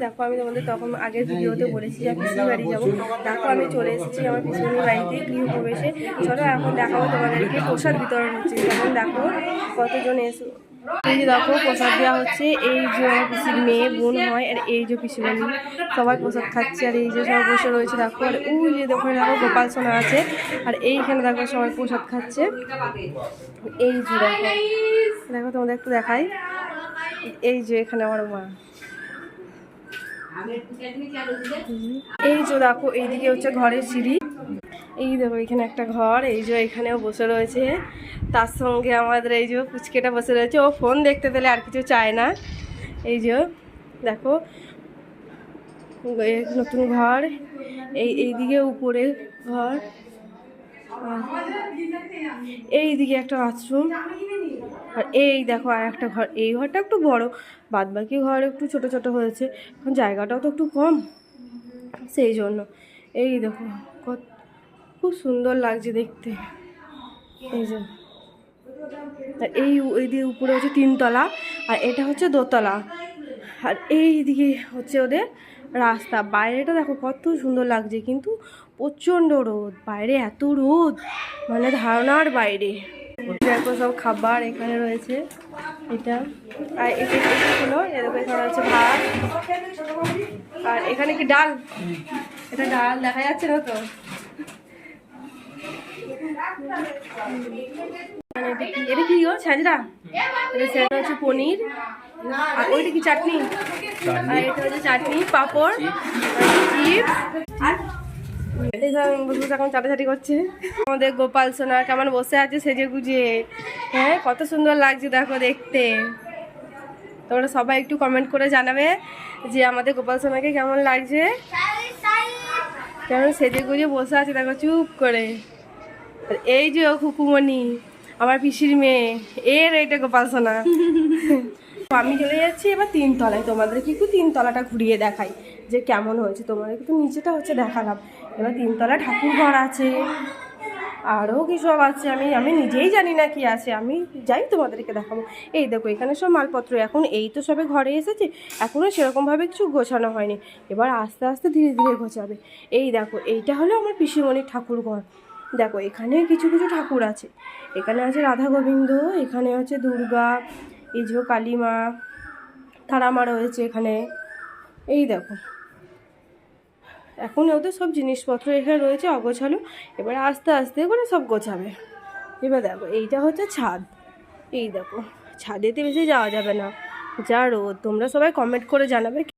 দেখো আমি তোমাদের তখন আগের ভিডিওতে বলেছি যে পিসির বাড়ি যাবো। দেখো আমি চলে এসেছি আমার পিসির বাড়িতে গৃহপ্রবেশে। চলো এখন দেখাবো তোমাদেরকে প্রসাদ বিতরণ হচ্ছে। যেমন দেখো কতজন এসো, এই যে দেখো প্রসাদ দেওয়া হচ্ছে। এই যে আমার পিসির মেয়ে বোন হয়, আর এই যে পিসিমণি সবাই প্রসাদ খাচ্ছে। আর এই যে সবাই বসে রয়েছে দেখো। আর ওই যে দেখো দেখো গোপাল সোনা আছে, আর এইখানে দেখো সবাই প্রসাদ খাচ্ছে। এই যে দেখো দেখো তোমাদের একটু দেখাই, এই যে এখানে আমার মা। এই যে দেখো এইদিকে হচ্ছে ঘরের সিঁড়ি। এই দেখো এখানে একটা ঘর, এই যে এখানেও বসে রয়েছে। তার সঙ্গে আমাদের এই যে পুচকেটা বসে রয়েছে, ও ফোন দেখতে পেলে আর কিছু চায় না। এই যে দেখো নতুন ঘর, এইদিকে উপরে ঘর, এইদিকে একটা বাথরুম, আর এই দেখো আর একটা ঘর। এই ঘরটা একটু বড়, বাদ বাকি ঘর একটু ছোট ছোট হয়েছে, এখন জায়গাটাও তো একটু কম, সেই জন্য। এই দেখো খুব সুন্দর লাগছে দেখতে। এই যে এই দিকে উপরে হচ্ছে 3 তলা, আর এটা হচ্ছে 2 তলা। আর এই দিকে হচ্ছে ওদের রাস্তা। বাইরেটা দেখো কত সুন্দর লাগছে, কিন্তু প্রচণ্ড রোদ, বাইরে এত রোদ মানে ধারণার বাইরে। দেখো সব খাবার এখানে রয়েছে, এটা আর এটা হলো এরকম। এখানে হচ্ছে ভাত, আর এখানে কি ডাল, এটা ডাল দেখা যাচ্ছে না তো। এটা কি গো ছাজরা, এটা হচ্ছে পনির, আর ওইটা কি চাটনি, আর এটা হচ্ছে চাটনি পাঁপড় চিপস। এখন চাটাচাটি করছে আমাদের গোপাল সোনা, কেমন বসে আছে সেজে গুজে। হ্যাঁ কত সুন্দর লাগছে দেখো দেখতে। তোমরা সবাই একটু কমেন্ট করে জানাবে যে আমাদের গোপাল সোনাকে কেমন লাগছে, কেমন সেজে গুজে বসে আছে দেখো চুপ করে। আর এই যে খুকুমণি আমার পিসির মেয়ে, এর এইটা গোপাল সোনা। আমি চলে যাচ্ছি এবার 3 তলায়, তোমাদের কিন্তু 3 তলাটা ঘুরিয়ে দেখাই যে কেমন হয়েছে। তোমাদের কিন্তু নিচেটা হচ্ছে দেখালাম, এবার 3 তলা ঠাকুর ঘর আছে, আরও কি সব আছে আমি নিজেই জানি না কি আছে, আমি যাই তোমাদেরকে দেখাবো। এই দেখো এখানে সব মালপত্র, এখন এই তো সবে ঘরে এসেছে, এখনও সেরকমভাবে কিছু গোছানো হয়নি, এবার আস্তে আস্তে ধীরে ধীরে গোছাবে। এই দেখো এইটা হলো আমার পিসিমণির ঠাকুর ঘর। দেখো এখানে কিছু কিছু ঠাকুর আছে, এখানে আছে রাধা গোবিন্দ, এখানে আছে দুর্গা, এই যে কালী মা, তারা মা রয়েছে এখানে। এই দেখো এখন ওদের সব জিনিসপত্র এখানে রয়েছে অগোছালো, এবার আস্তে আস্তে করে সব গোছাবে। এবার দেখো এইটা হচ্ছে ছাদ, এই দেখো ছাদেতে বেশি যাওয়া যাবে না, যা রোদ। তোমরা সবাই কমেন্ট করে জানাবে